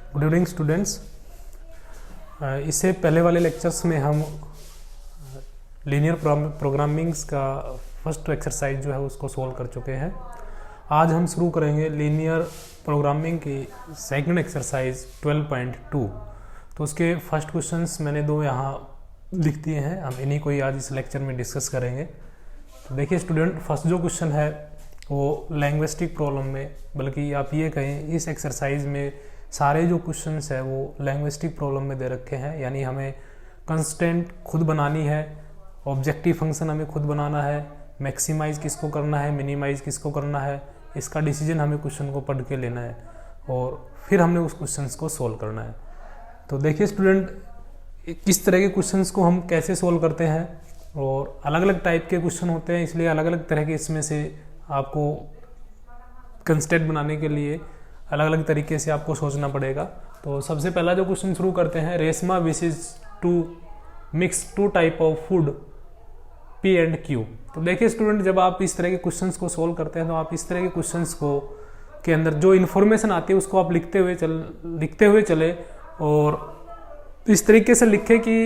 Good evening students. इससे पहले वाले लेक्चर्स में हम लीनियर प्रोग्रामिंग्स का फर्स्ट एक्सरसाइज जो है उसको सॉल्व कर चुके हैं। आज हम शुरू करेंगे लीनियर प्रोग्रामिंग की सेकंड एक्सरसाइज 12.2। तो उसके फर्स्ट क्वेश्चंस मैंने दो यहाँ लिख दिए हैं, हम इन्हीं को ही आज इस लेक्चर में डिस्कस करेंगे। तो देखिए स्टूडेंट, फर्स्ट जो क्वेश्चन है वो लैंग्विस्टिक प्रॉब्लम में, बल्कि आप ये कहें इस एक्सरसाइज में सारे जो क्वेश्चंस है वो लैंग्विस्टिक प्रॉब्लम में दे रखे हैं। यानी हमें कंस्टेंट खुद बनानी है, ऑब्जेक्टिव फंक्शन हमें खुद बनाना है, मैक्सिमाइज किसको करना है, मिनिमाइज किसको करना है, इसका डिसीजन हमें क्वेश्चन को पढ़ के लेना है और फिर हमने उस क्वेश्चंस को सोल्व करना है। तो देखिए स्टूडेंट, किस तरह के क्वेश्चंस को हम कैसे सोल्व करते हैं, और अलग अलग टाइप के क्वेश्चन होते हैं, इसलिए अलग अलग तरह के इसमें से आपको कंस्टेंट बनाने के लिए अलग अलग तरीके से आपको सोचना पड़ेगा। तो सबसे पहला जो क्वेश्चन शुरू करते हैं, Reshma wishes to mix two type of food P and Q. तो देखिए स्टूडेंट, जब आप इस तरह के क्वेश्चंस को सोल्व करते हैं तो आप इस तरह के क्वेश्चंस को के अंदर जो इन्फॉर्मेशन आती है उसको आप लिखते हुए चले और इस तरीके से लिखें कि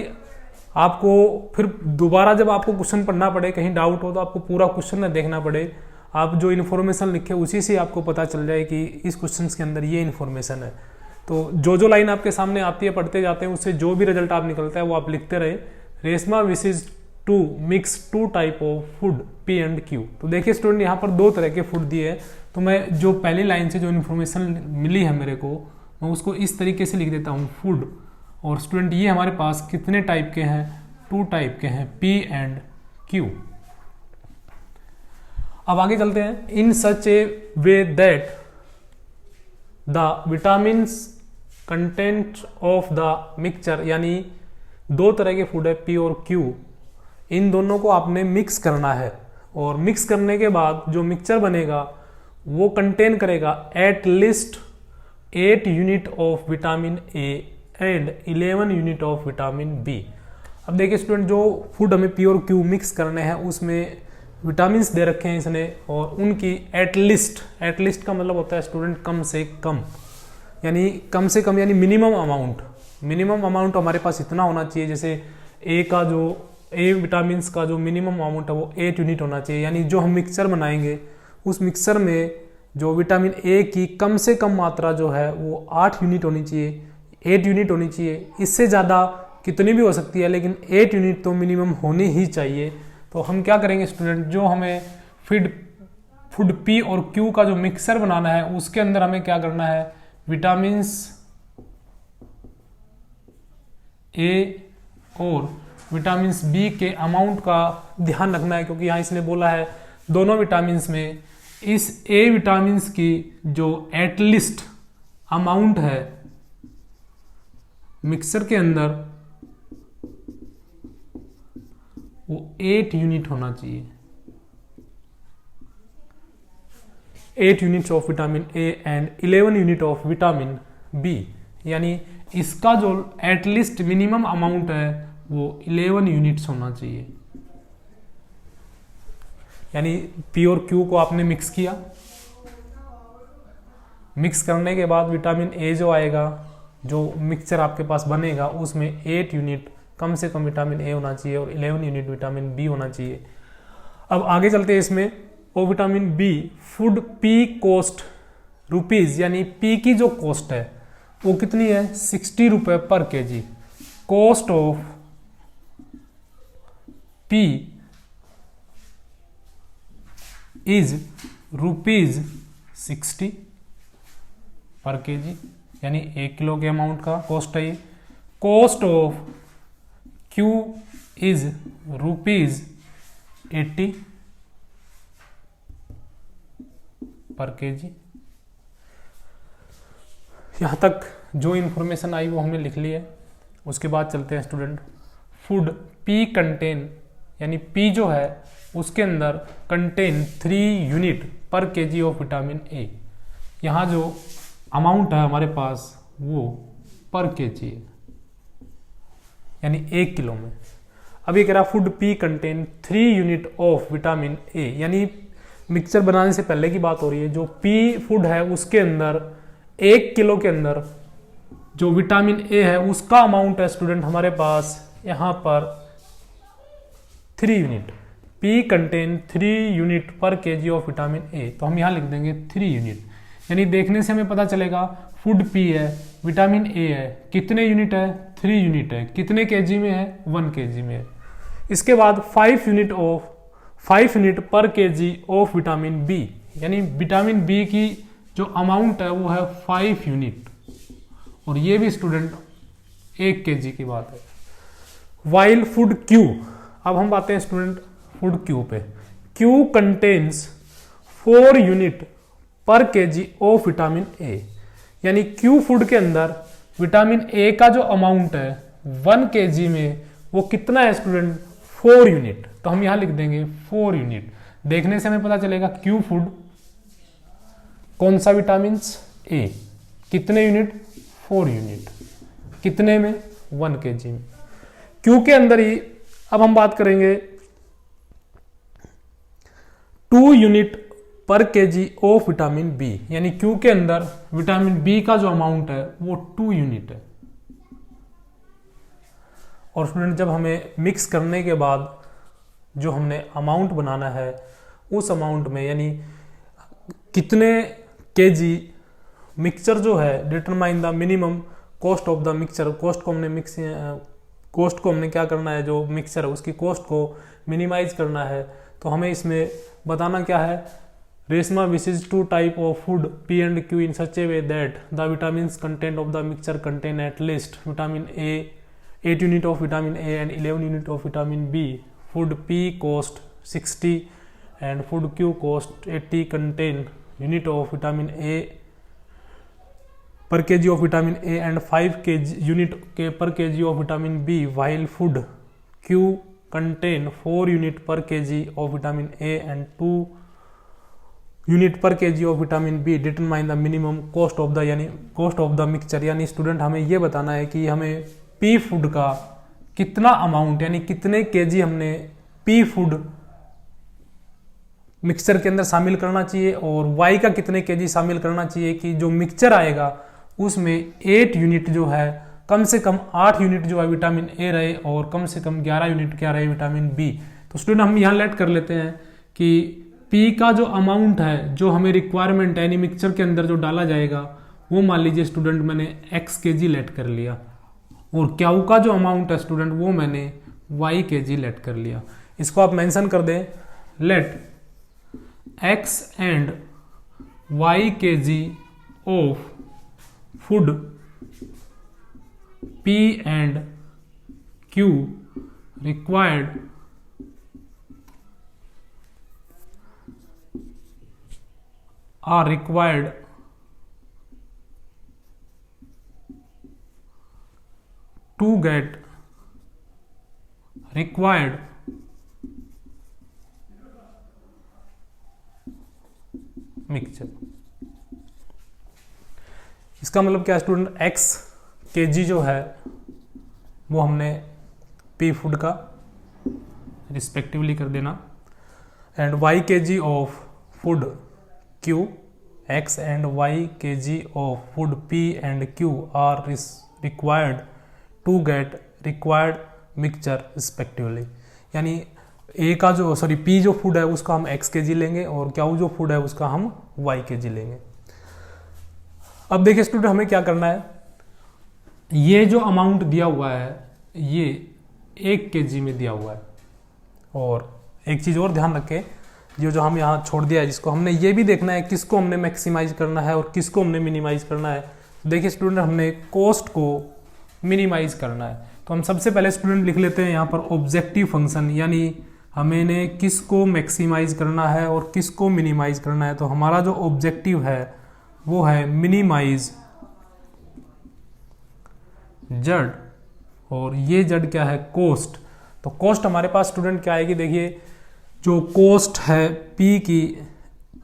आपको फिर दोबारा जब आपको क्वेश्चन पढ़ना पड़े, कहीं डाउट हो तो आपको पूरा क्वेश्चन न देखना पड़े, आप जो इन्फॉर्मेशन लिखे उसी से आपको पता चल जाए कि इस क्वेश्चन के अंदर ये इन्फॉर्मेशन है। तो जो लाइन आपके सामने आती है पढ़ते जाते हैं, उससे जो भी रिजल्ट आप निकलता है वो आप लिखते रहे। Reshma wishes to mix two type of food P and Q. तो देखिए स्टूडेंट, यहाँ पर दो तरह के फूड दिए हैं, तो मैं जो पहली लाइन से जो इन्फॉर्मेशन मिली है मेरे को, मैं उसको इस तरीके से लिख देता हूँ फूड। और स्टूडेंट ये हमारे पास कितने टाइप के हैं, टू टाइप के हैं, पी एंड क्यू। अब आगे चलते हैं। In such a way that the vitamins content of the mixture, यानी दो तरह के फूड है पी और क्यू, इन दोनों को आपने मिक्स करना है और मिक्स करने के बाद जो मिक्सचर बनेगा वो कंटेन करेगा at least 8 unit of vitamin A and 11 unit of vitamin B. अब देखिए स्टूडेंट, जो फूड हमें पी और क्यू मिक्स करने हैं उसमें विटामिन्स दे रखे हैं इसने, और उनकी एट लिस्ट का मतलब होता है स्टूडेंट कम से कम, यानी कम से कम यानी मिनिमम अमाउंट हमारे पास इतना होना चाहिए। जैसे ए विटामिन्स का जो मिनिमम अमाउंट है वो 8 यूनिट होना चाहिए। यानी जो हम मिक्सचर बनाएंगे उस मिक्सचर में जो विटामिन ए की कम से कम मात्रा जो है वो 8 यूनिट होनी चाहिए, 8 यूनिट होनी चाहिए। इससे ज़्यादा कितनी भी हो सकती है, लेकिन 8 यूनिट तो मिनिमम होनी ही चाहिए। तो हम क्या करेंगे स्टूडेंट, जो हमें फूड पी और क्यू का जो मिक्सचर बनाना है उसके अंदर हमें क्या करना है, विटामिन्स ए और विटामिन्स बी के अमाउंट का ध्यान रखना है, क्योंकि यहाँ इसने बोला है दोनों विटामिन्स में इस ए विटामिन्स की जो एटलीस्ट अमाउंट है मिक्सचर के अंदर वो 8 यूनिट होना चाहिए, 8 units of vitamin A and 11 unit of vitamin B. यानी इसका जो एटलीस्ट मिनिमम अमाउंट है वो 11 यूनिट्स होना चाहिए। यानी पी और क्यू को आपने मिक्स किया, मिक्स करने के बाद विटामिन ए जो आएगा, जो मिक्सचर आपके पास बनेगा उसमें 8 यूनिट कम से कम विटामिन ए होना चाहिए और 11 यूनिट विटामिन बी होना चाहिए। अब आगे चलते हैं इसमें, और vitamin B food P cost rupees, यानी पी की जो कॉस्ट है वो कितनी है, 60 रुपए पर KG. Cost of P is rupees 60 पर केजी, यानी 1 किलो के अमाउंट का कॉस्ट है ये। Cost of Q is rupees 80 पर केजी। यहाँ तक जो इंफॉर्मेशन आई वो हमने लिख ली है। उसके बाद चलते हैं स्टूडेंट, फूड पी कंटेन, यानी पी जो है उसके अंदर contain 3 unit per kg of vitamin ए। यहाँ जो अमाउंट है हमारे पास वो पर केजी है, यानी 1 किलो में। अब ये कह रहा food P contain 3 unit of vitamin ए, यानी मिक्सचर बनाने से पहले की बात हो रही है। जो पी फूड है उसके अंदर 1 किलो के अंदर जो विटामिन ए है उसका अमाउंट है स्टूडेंट हमारे पास यहाँ पर 3 unit. P contain 3 unit per kg of vitamin ए, तो हम यहाँ लिख देंगे 3 यूनिट। यानी देखने से हमें पता चलेगा फूड पी है, विटामिन ए है, कितने यूनिट है 3 यूनिट है, कितने केजी में है 1 केजी में है। इसके बाद 5 unit per kg of vitamin B, यानी विटामिन बी की जो अमाउंट है वो है 5 यूनिट, और ये भी स्टूडेंट 1 केजी की बात है। वाइल फूड क्यू, अब हम आते हैं स्टूडेंट फूड क्यू पे। Q contains 4 unit per kg of vitamin ए, यानी क्यू फूड के अंदर विटामिन ए का जो अमाउंट है 1 केजी में वो कितना है स्टूडेंट 4 यूनिट, तो हम यहां लिख देंगे 4 यूनिट। देखने से हमें पता चलेगा क्यू फूड कौन सा विटामिन ए, कितने यूनिट 4 यूनिट, कितने में 1 केजी में। क्यू के अंदर ही अब हम बात करेंगे 2 unit per kg of vitamin B, यानी क्यू के अंदर विटामिन बी का जो अमाउंट है वो 2 यूनिट है। और स्टूडेंट जब हमें मिक्स करने के बाद जो हमने अमाउंट बनाना है उस अमाउंट में, यानी कितने केजी मिक्सचर जो है, determine the minimum cost of the mixture, cost को हमने क्या करना है, जो मिक्सचर है उसकी कॉस्ट को मिनिमाइज करना है। तो हमें इसमें बताना क्या है, Reshma wishes 2 type of food P and Q in such a way that the vitamin content of the mixture contain at least vitamin A 8 unit of vitamin A and 11 unit of vitamin B. Food P cost 60 and food Q cost 80 contain unit of vitamin A per kg of vitamin A and 5 unit के per kg of vitamin B, while food Q contain 4 unit per kg of vitamin A and 2 unit per kg of vitamin B. Determine the minimum cost of the, यानी cost of the mixture, यानी student हमें ये बताना है कि हमें P food का कितना अमाउंट, यानी कितने केजी हमने पी फूड मिक्सचर के अंदर शामिल करना चाहिए, और वाई का कितने केजी शामिल करना चाहिए कि जो मिक्सचर आएगा उसमें 8 यूनिट जो है, कम से कम 8 यूनिट जो है विटामिन ए रहे और कम से कम 11 यूनिट क्या रहे विटामिन बी। तो स्टूडेंट हम यहाँ लेट कर लेते हैं कि पी का जो अमाउंट है, जो हमें रिक्वायरमेंट है, यानी मिक्सचर के अंदर जो डाला जाएगा वो मान लीजिए स्टूडेंट मैंने x केजी लेट कर लिया, और क्यू का जो अमाउंट है स्टूडेंट वो मैंने y केजी लेट कर लिया। इसको आप मेंशन कर दें, let x and y KG of food P and Q required to get required mixture. इसका मतलब क्या स्टूडेंट, x केजी जो है वो हमने पी फूड का रिस्पेक्टिवली कर देना, and y KG of food q, x and y KG of food p and q are required to get required mixture respectively. यानी a का जो p जो फूड है उसका हम x केजी लेंगे, और q जो फूड है उसका हम y केजी लेंगे। अब देखिए स्टूडेंट हमें क्या करना है, ये जो अमाउंट दिया हुआ है ये 1 केजी में दिया हुआ है, और एक चीज़ और ध्यान रखें, जो हम यहाँ छोड़ दिया है, जिसको हमने ये भी देखना है किसको हमने मैक्सिमाइज करना है और किसको हमने मिनिमाइज करना है। देखिए स्टूडेंट हमने कॉस्ट को मिनिमाइज करना है, तो हम सबसे पहले स्टूडेंट लिख लेते हैं यहाँ पर ऑब्जेक्टिव फंक्शन, यानी हमें किसको मैक्सिमाइज करना है और किसको मिनिमाइज करना है। तो हमारा जो ऑब्जेक्टिव है वो है मिनिमाइज जड़, और ये जड़ क्या है कॉस्ट। तो कॉस्ट हमारे पास स्टूडेंट क्या आएगी, देखिए जो कॉस्ट है पी की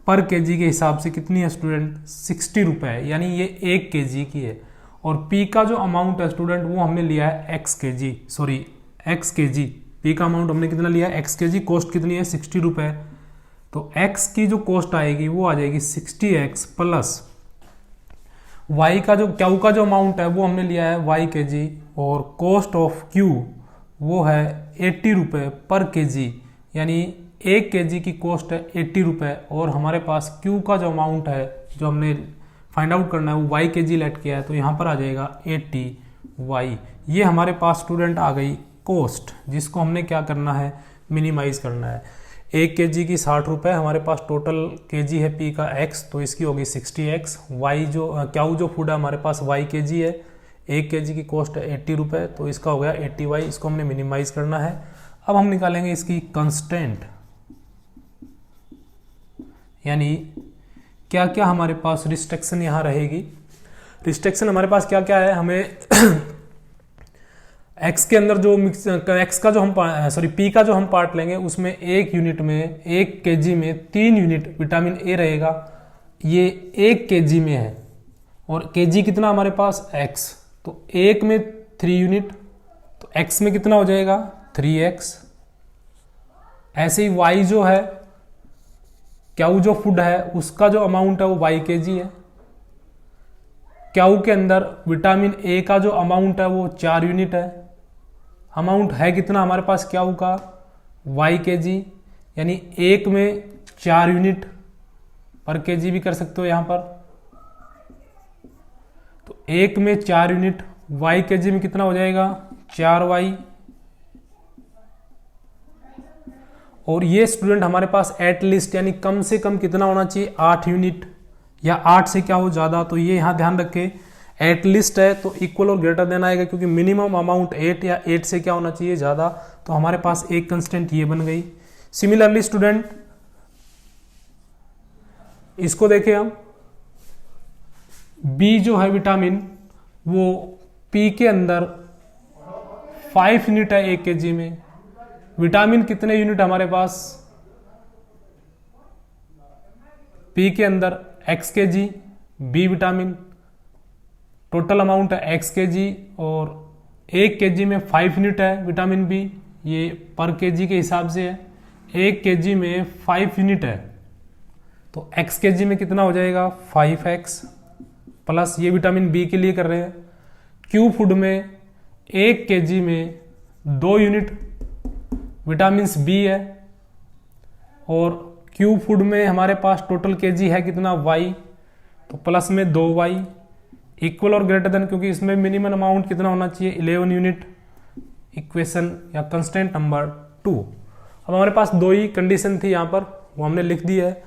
पर केजी के हिसाब से कितनी है स्टूडेंट 60 रुपये है, यानी ये 1 केजी की है। और पी का जो अमाउंट है स्टूडेंट वो हमने लिया है x केजी। पी का अमाउंट हमने कितना लिया है x केजी, कॉस्ट कितनी है 60 रुपये। तो x की जो कॉस्ट आएगी वो आ जाएगी 60x प्लस वाई का जो क्यू का जो अमाउंट है वो हमने लिया है वाई के जी, और कॉस्ट ऑफ क्यू वो है 80 रुपये पर के जी, यानी 1 के जी की कॉस्ट है 80 रुपये, और हमारे पास क्यू का जो अमाउंट है जो हमने फाइंड आउट करना है वो वाई के जी लेट किया है, तो यहाँ पर आ जाएगा 80 वाई। ये हमारे पास स्टूडेंट आ गई कॉस्ट, जिसको हमने क्या करना है, मिनिमाइज करना है। 1 के जी की 60 रुपये, हमारे पास टोटल के जी है पी का x, तो इसकी होगी 60x। वाई जो क्याऊ जो फूड है हमारे पास वाई के जी है, 1 के जी की कॉस्ट है 80 रुपये, तो इसका हो गया 80y, इसको हमने मिनिमाइज करना है। अब हम निकालेंगे इसकी कंस्टेंट, यानी क्या क्या हमारे पास रिस्ट्रिक्शन यहाँ रहेगी। रिस्ट्रिक्शन हमारे पास क्या क्या है, हमें x के अंदर जो x का जो हम p का जो हम पार्ट लेंगे उसमें 1 यूनिट में 1 kg में 3 यूनिट विटामिन ए रहेगा, ये 1 kg में है, और kg कितना हमारे पास x, तो 1 में 3 यूनिट, तो x में कितना हो जाएगा 3x। ऐसे ही y जो है क्याऊ जो फूड है उसका जो अमाउंट है वो y kg है। क्याऊ के अंदर विटामिन ए का जो अमाउंट है वो 4 यूनिट है। अमाउंट है कितना हमारे पास क्याऊ का y के जी, यानी 1 में 4 यूनिट पर के जी भी कर सकते हो यहाँ पर, तो 1 में 4 यूनिट y के जी में कितना हो जाएगा 4y। और ये स्टूडेंट हमारे पास एटलीस्ट यानी कम से कम कितना होना चाहिए 8 यूनिट, या 8 से क्या हो ज़्यादा, तो ये यहाँ ध्यान रखें एटलीस्ट है तो इक्वल और ग्रेटर देन आएगा, क्योंकि मिनिमम अमाउंट 8 या 8 से क्या होना चाहिए ज़्यादा, तो हमारे पास एक कंस्टेंट ये बन गई। सिमिलरली स्टूडेंट इसको देखें हम, बी जो है विटामिन वो पी के अंदर 5 यूनिट है 1 kg में। विटामिन कितने यूनिट हमारे पास, पी के अंदर x kg, B vitamin total amount है x kg, और 1 kg में 5 यूनिट है विटामिन बी, ये पर kg के हिसाब से है। 1 kg में 5 यूनिट है, तो x kg में कितना हो जाएगा 5x, प्लस ये विटामिन बी के लिए कर रहे हैं। क्यू फूड में 1 kg में 2 यूनिट विटामिन बी है, और क्यू फूड में हमारे पास टोटल kg है कितना y, तो प्लस में 2y, इक्वल और ग्रेटर देन, क्योंकि इसमें मिनिमम अमाउंट कितना होना चाहिए 11 यूनिट। इक्वेशन या कंस्टेंट नंबर 2। अब हमारे पास 2 ही कंडीशन थी यहाँ पर, वो हमने लिख दी है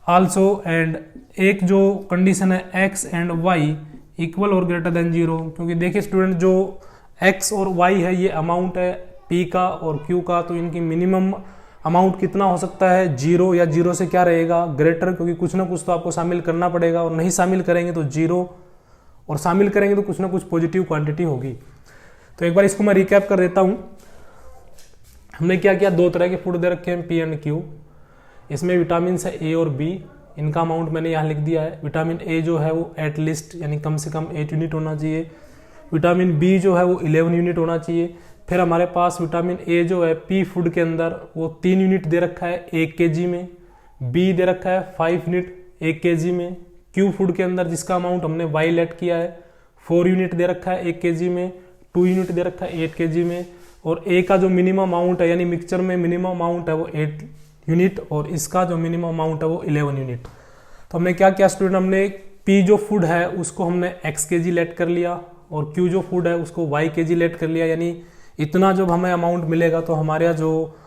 आल्सो, एंड एक जो कंडीशन है x एंड y इक्वल और ग्रेटर देन 0, क्योंकि देखिए स्टूडेंट जो x और y है ये अमाउंट है p का और q का, तो इनकी मिनिमम अमाउंट कितना हो सकता है 0, या 0 से क्या रहेगा ग्रेटर, क्योंकि कुछ ना कुछ तो आपको शामिल करना पड़ेगा, और नहीं शामिल करेंगे तो 0, और शामिल करेंगे तो कुछ ना कुछ पॉजिटिव क्वांटिटी होगी। तो एक बार इसको मैं रिकैप कर देता हूँ। हमने क्या किया, 2 तरह के फूड दे रखे हैं पी एंड क्यू, इसमें विटामिन है ए और बी, इनका अमाउंट मैंने यहाँ लिख दिया है। विटामिन ए जो है वो एटलीस्ट यानी कम से कम 8 यूनिट होना चाहिए, विटामिन बी जो है वो 11 यूनिट होना चाहिए। फिर हमारे पास विटामिन ए जो है पी फूड के अंदर वो 3 यूनिट दे रखा है 1 kg में, बी दे रखा है 5 यूनिट 1 kg में। क्यू फूड के अंदर जिसका अमाउंट हमने वाई लेट किया है 4 यूनिट दे रखा है 1 kg में, 2 यूनिट दे रखा है 8 kg में, और ए का जो मिनिमम अमाउंट है यानी मिक्सचर में मिनिमम अमाउंट है वो 8 यूनिट, और इसका जो मिनिमम अमाउंट है वो 11 यूनिट। तो हमने क्या किया स्टूडेंट, हमने पी जो फूड है उसको हमने x kg लेट कर लिया, और क्यू जो फूड है उसको y kg लेट कर लिया, यानी इतना जब हमें अमाउंट मिलेगा तो हमारे यहाँ जो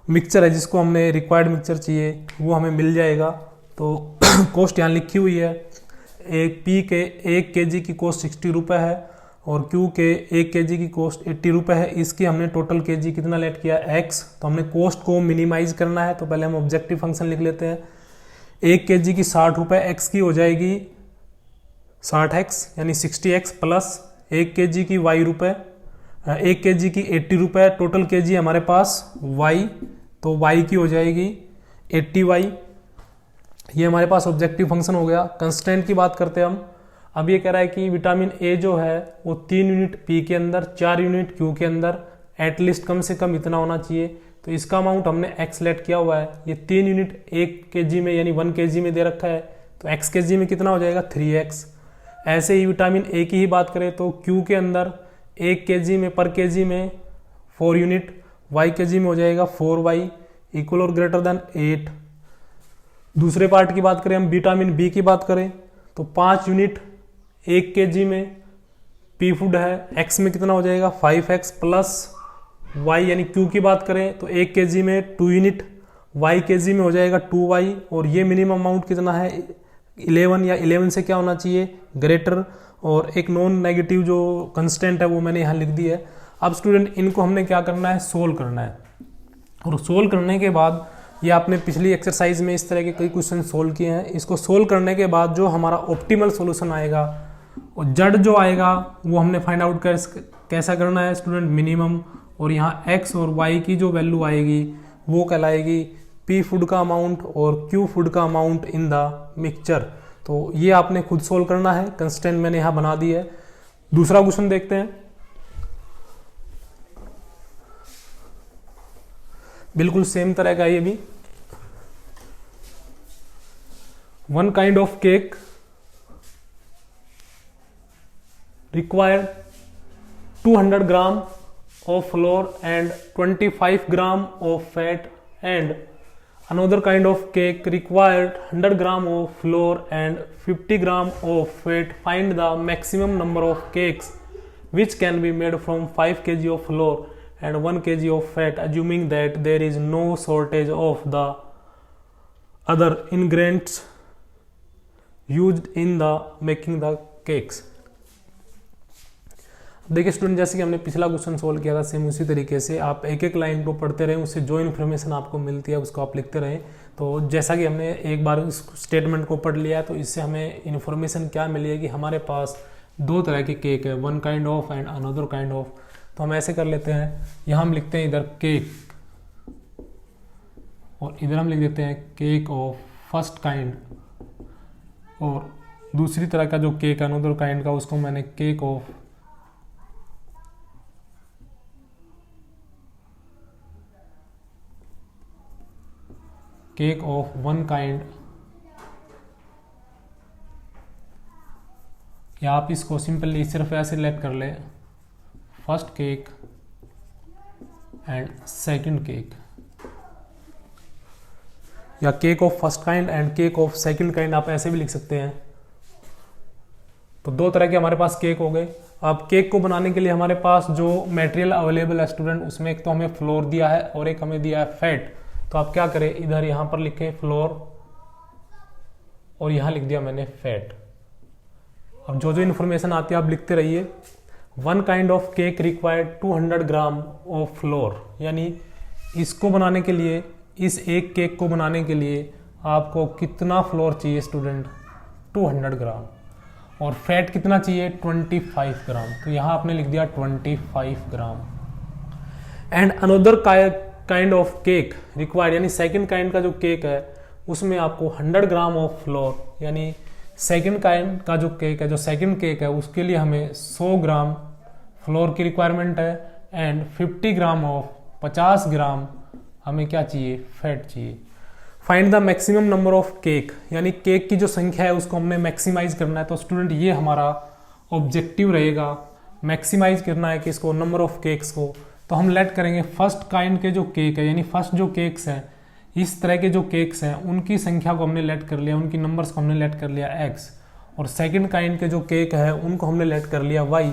मिक्सचर है जिसको हमने रिक्वायर्ड मिक्सचर चाहिए वो हमें मिल जाएगा। तो कॉस्ट यहाँ लिखी हुई है, एक पी के 1 kg की कॉस्ट 60 रुपये है, और क्यू के 1 kg की कॉस्ट 80 रुपये है। इसकी हमने टोटल kg कितना लेट किया x, तो हमने कॉस्ट को मिनिमाइज करना है, तो पहले हम ऑब्जेक्टिव फंक्शन लिख लेते हैं। 1 kg की 60 रुपये, x की हो जाएगी 60x यानी 60x, प्लस 1 kg की y रुपये, 1 kg की 80 रुपये, टोटल kg हमारे पास y, तो y की हो जाएगी 80y। ये हमारे पास ऑब्जेक्टिव फंक्शन हो गया। कंस्टेंट की बात करते हैं हम। अब ये कह रहा है कि विटामिन ए जो है वो 3 यूनिट पी के अंदर, 4 यूनिट क्यू के अंदर, एटलीस्ट कम से कम इतना होना चाहिए, तो इसका अमाउंट हमने x लेट किया हुआ है। ये 3 यूनिट 1 kg में यानी 1 kg में दे रखा है, तो x kg में कितना हो जाएगा 3x। ऐसे ही विटामिन ए की ही बात करें तो क्यू के अंदर 1 kg में पर केजी में 4 यूनिट, वाई केजी में हो जाएगा 4y इक्वल और ग्रेटर देन 8। दूसरे पार्ट की बात करें हम विटामिन बी की बात करें तो 5 यूनिट 1 kg में, पी फूड है, एक्स में कितना हो जाएगा 5x प्लस वाई, यानी क्यू की बात करें तो 1 kg में 2 यूनिट, वाई केजी में हो जाएगा 2y, और ये मिनिमम अमाउंट कितना है 11, या 11 से क्या होना चाहिए ग्रेटर, और एक नॉन नेगेटिव जो कंस्टेंट है वो मैंने यहाँ लिख दी है। अब स्टूडेंट इनको हमने क्या करना है, सोल्व करना है, और सोल्व करने के बाद ये आपने पिछली एक्सरसाइज में इस तरह के कई क्वेश्चन सोल्व किए हैं, इसको सोल्व करने के बाद जो हमारा ऑप्टिमल सॉल्यूशन आएगा और जड़ जो आएगा वो हमने फाइंड आउट कैसा करना है स्टूडेंट, मिनिमम, और यहाँ x और y की जो वैल्यू आएगी वो कहलाएगी p फूड का अमाउंट और q फूड का अमाउंट इन द मिक्सचर। तो ये आपने खुद सोल्व करना है, कंस्टेंट मैंने यहाँ बना दी है। दूसरा क्वेश्चन देखते हैं, बिल्कुल सेम तरह का ये भी। 1 kind of cake required 200 gram of flour and 25 gram of fat, and another kind of cake required 100 gram of flour and 50 gram of fat. Find the maximum number of cakes which can be made from 5 kg of flour and 1 kg of fat, assuming that there is no shortage of the other ingredients used in the making the cakes। देखिए student, जैसे कि हमने पिछला question solve किया था same उसी तरीके से आप एक एक लाइन को पढ़ते रहें, उससे जो इन्फॉर्मेशन आपको मिलती है उसको आप लिखते रहें। तो जैसा कि हमने एक बार इस स्टेटमेंट को पढ़ लिया तो इससे हमें इन्फॉर्मेशन क्या मिली है कि हमारे पास 2 तरह के केक है, 1 kind of and another kind of. तो हम ऐसे कर लेते हैं, यहाँ हम लिखते हैं इधर केक और इधर हम लिख देते हैं केक ऑफ फर्स्ट काइंड, और दूसरी तरह का जो केक है अनदर काइंड का उसको मैंने केक ऑफ वन काइंड, या आप इसको सिंपली सिर्फ ऐसे लेट कर ले, first cake and second cake, या cake of first kind and cake of second kind आप ऐसे भी लिख सकते हैं। तो 2 तरह के हमारे पास केक हो गए। अब केक को बनाने के लिए हमारे पास जो मटेरियल अवेलेबल है स्टूडेंट, उसमें एक तो हमें फ्लोर दिया है और एक हमें दिया है फैट। तो आप क्या करें, इधर यहां पर लिखें फ्लोर और यहां लिख दिया मैंने फैट। अब जो जो इन्फॉर्मेशन आती है आप लिखते रहिए। 1 kind of cake required 200 gram of flour, यानी इसको बनाने के लिए, इस एक केक को बनाने के लिए आपको कितना फ्लोर चाहिए स्टूडेंट, 200 ग्राम, और फैट कितना चाहिए 25 ग्राम। तो यहाँ आपने लिख दिया 25 gram. And another kind of cake required, यानी सेकंड काइंड का जो केक है उसमें आपको 100 ग्राम ऑफ फ्लोर, यानी सेकंड काइंड का जो केक है, जो सेकंड केक है उसके लिए हमें 100 ग्राम फ्लोर की रिक्वायरमेंट है, एंड 50 ग्राम ऑफ 50 ग्राम हमें क्या चाहिए, फैट चाहिए। Find the maximum number of cake, यानी केक की जो संख्या है उसको हमने मैक्सिमाइज करना है। तो स्टूडेंट ये हमारा ऑब्जेक्टिव रहेगा, मैक्सिमाइज करना है कि इसको नंबर ऑफ केक्स को। तो हम लेट करेंगे फर्स्ट काइंड के जो केक है, यानी फर्स्ट जो केक्स हैं, इस तरह के जो केक्स हैं उनकी संख्या को हमने लेट कर लिया, उनकी नंबर्स को हमने लेट कर लिया x, और सेकंड काइंड के जो केक है उनको हमने लेट कर लिया y।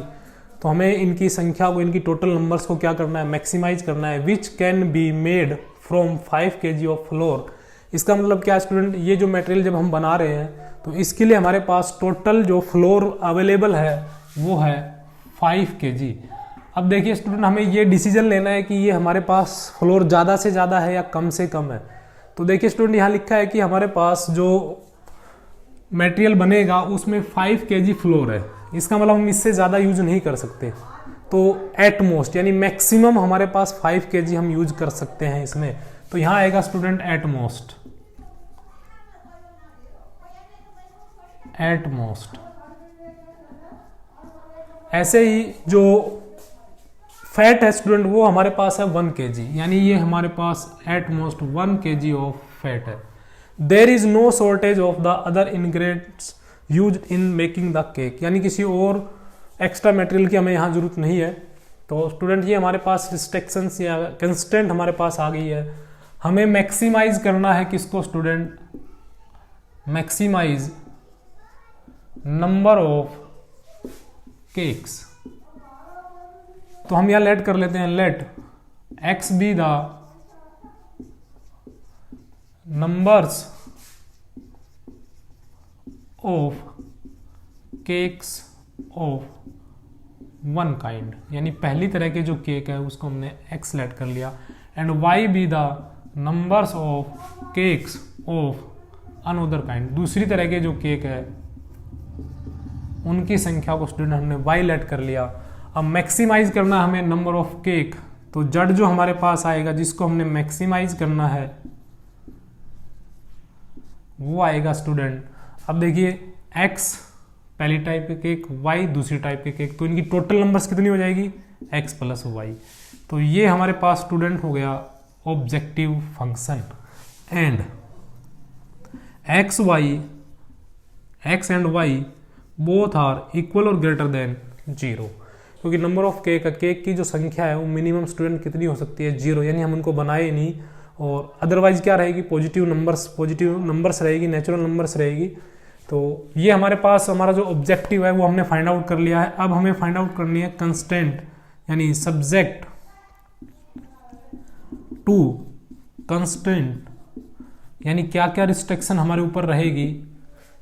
तो हमें इनकी संख्या को, इनकी टोटल नंबर्स को क्या करना है, मैक्सिमाइज करना है। Which can be made from 5 kg of floor. इसका मतलब क्या स्टूडेंट, ये जो मटेरियल जब हम बना रहे हैं तो इसके लिए हमारे पास टोटल जो फ्लोर अवेलेबल है वो है 5 kg। अब देखिए स्टूडेंट, हमें ये डिसीजन लेना है कि ये हमारे पास फ्लोर ज़्यादा से ज़्यादा है या कम से कम है। तो देखिए स्टूडेंट, यहाँ लिखा है कि हमारे पास जो मटेरियल बनेगा उसमें 5 kg फ्लोर है, इसका मतलब हम इससे ज़्यादा यूज नहीं कर सकते। तो एट मोस्ट, यानी मैक्सिमम हमारे पास 5 kg हम यूज कर सकते हैं इसमें। तो यहाँ आएगा student at most, at most. ऐसे ही जो फैट है स्टूडेंट वो हमारे पास है 1 kg, यानी ये हमारे पास at most 1 kg of fat है। There is no shortage of the other ingredients use in making the cake, यानी किसी और एक्स्ट्रा मटेरियल की हमें यहाँ जरूरत नहीं है। तो स्टूडेंट ये हमारे पास रिस्ट्रिक्शंस या कंस्ट्रेंट हमारे पास आ गई है। हमें मैक्सिमाइज करना है किसको student, maximise number of cakes. तो हम यहाँ लेट कर लेते हैं, let x be the numbers of cakes of one kind, यानी पहली तरह के जो केक है उसको हमने x लेट कर लिया, and y B the numbers of cakes of another kind, दूसरी तरह के जो केक है उनकी संख्या को स्टूडेंट हमने y लेट कर लिया। अब मैक्सिमाइज करना हमें नंबर ऑफ केक, तो जड़ जो हमारे पास आएगा जिसको हमने मैक्सिमाइज करना है वो आएगा स्टूडेंट, अब देखिए x पहली टाइप के केक, y दूसरी टाइप के केक, तो इनकी टोटल नंबर्स कितनी हो जाएगी x प्लस y। तो ये हमारे पास स्टूडेंट हो गया objective function, and x and y both are equal और ग्रेटर देन 0, क्योंकि नंबर ऑफ केक की जो संख्या है वो मिनिमम स्टूडेंट कितनी हो सकती है 0, यानी हम उनको बनाए नहीं, और अदरवाइज क्या रहेगी पॉजिटिव नंबर्स रहेगी, नेचुरल नंबर्स रहेगी। तो ये हमारे पास हमारा जो ऑब्जेक्टिव है वो हमने फाइंड आउट कर लिया है। अब हमें फाइंड आउट करनी है कंस्टेंट, यानी सब्जेक्ट टू कंस्टेंट, यानी क्या क्या रिस्ट्रिक्शन हमारे ऊपर रहेगी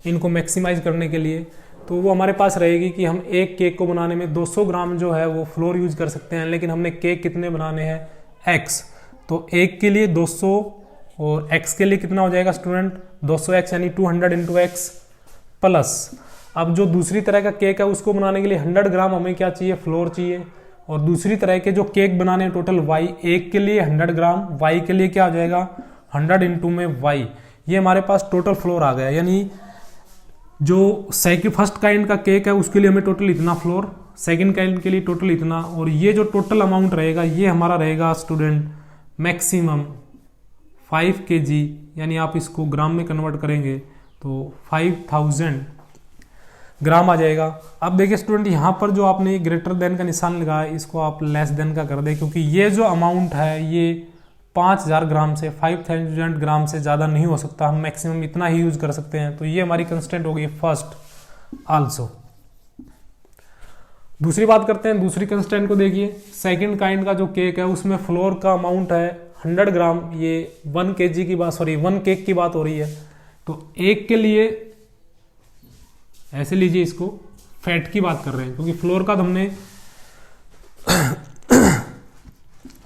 इनको मैक्सिमाइज करने के लिए। तो वो हमारे पास रहेगी कि हम एक केक को बनाने में 200 ग्राम जो है वो फ्लोर यूज कर सकते हैं, लेकिन हमने केक कितने बनाने हैं x, तो एक के लिए 200 और x के लिए कितना हो जाएगा स्टूडेंट 200x, यानी 200 इंटू एक्स प्लस। अब जो दूसरी तरह का केक है उसको बनाने के लिए 100 ग्राम हमें क्या चाहिए फ्लोर चाहिए, और दूसरी तरह के जो केक बनाने हैं टोटल y, एक के लिए 100 ग्राम, y के लिए क्या हो जाएगा 100 इंटू में y, ये हमारे पास टोटल फ्लोर आ गया। यानी जो फर्स्ट काइंड का केक है उसके लिए हमें टोटल इतना फ्लोर, सेकंड काइंड के लिए टोटल इतना, और ये जो टोटल अमाउंट रहेगा ये हमारा रहेगा स्टूडेंट मैक्सिमम 5 kg, यानी आप इसको ग्राम में कन्वर्ट करेंगे तो 5000 ग्राम आ जाएगा। अब देखिए स्टूडेंट यहाँ पर जो आपने ग्रेटर देन का निशान लगाया इसको आप लेस देन का कर दें, क्योंकि ये जो अमाउंट है ये 5000 ग्राम से 5000 ग्राम से ज़्यादा नहीं हो सकता, हम मैक्सिमम इतना ही यूज कर सकते हैं। तो ये हमारी कंस्टेंट हो गई फर्स्ट आल्सो। दूसरी बात करते हैं, दूसरी कंस्टेंट को देखिए, सेकंड काइंड का जो केक है उसमें फ्लोर का अमाउंट है 100 ग्राम, ये 1 kg की बात, सॉरी 1 केक की बात हो रही है। तो एक के लिए ऐसे लीजिए, इसको फैट की बात कर रहे हैं क्योंकि फ्लोर का तो हमने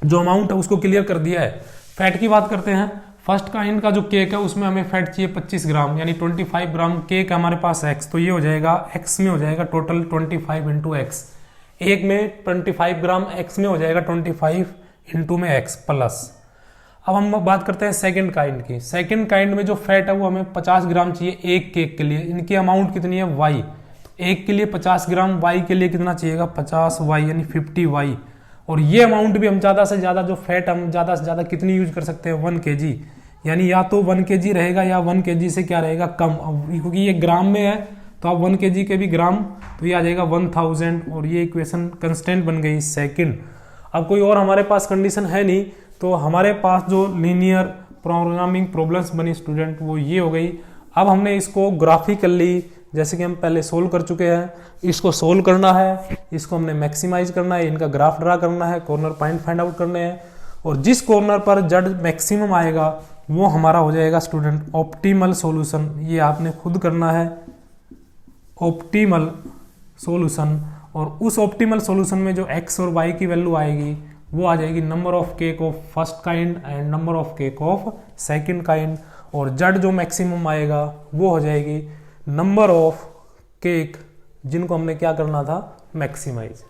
जो अमाउंट है उसको क्लियर कर दिया है। फैट की बात करते हैं, फर्स्ट काइंड का जो केक है उसमें हमें फैट चाहिए 25 ग्राम, यानी 25 ग्राम केक हमारे पास x, तो ये हो जाएगा x में हो जाएगा टोटल 25 इंटू एक्स, एक में 25 ग्राम, x में हो जाएगा 25 इंटू में x प्लस। अब हम बात करते हैं सेकंड काइंड की। सेकंड काइंड में जो फैट है वो हमें 50 ग्राम चाहिए एक केक के लिए, इनकी अमाउंट कितनी है y, तो एक के लिए 50 ग्राम, y के लिए कितना चाहिएगा 50y, यानी 50y। और ये अमाउंट भी हम ज़्यादा से ज़्यादा जो फैट हम ज़्यादा से ज़्यादा कितनी यूज कर सकते हैं 1 kg, यानी या तो 1 kg रहेगा या 1 kg से क्या रहेगा कम, क्योंकि ये ग्राम में है तो आप 1 kg के भी ग्राम, तो ये आ जाएगा 1000, और ये इक्वेशन कंस्टेंट बन गई सेकंड। अब कोई और हमारे पास कंडीशन है नहीं, तो हमारे पास जो लीनियर प्रोग्रामिंग प्रॉब्लम्स बनी स्टूडेंट वो ये हो गई। अब हमने इसको ग्राफिकली जैसे कि हम पहले सोल्व कर चुके हैं, इसको सोल्व करना है, इसको हमने मैक्सिमाइज करना है, इनका ग्राफ ड्रा करना है, कॉर्नर पॉइंट फाइंड आउट करने हैं, और जिस कॉर्नर पर जड़ मैक्सिमम आएगा वो हमारा हो जाएगा स्टूडेंट ऑप्टिमल सॉल्यूशन। ये आपने खुद करना है ऑप्टिमल सॉल्यूशन, और उस ऑप्टिमल सॉल्यूशन में जो x और y की वैल्यू आएगी वो आ जाएगी number of cake of first kind and number of cake of second kind, और जड़ जो मैक्सिमम आएगा वो हो जाएगी नंबर ऑफ केक जिनको हमने क्या करना था मैक्सिमाइज।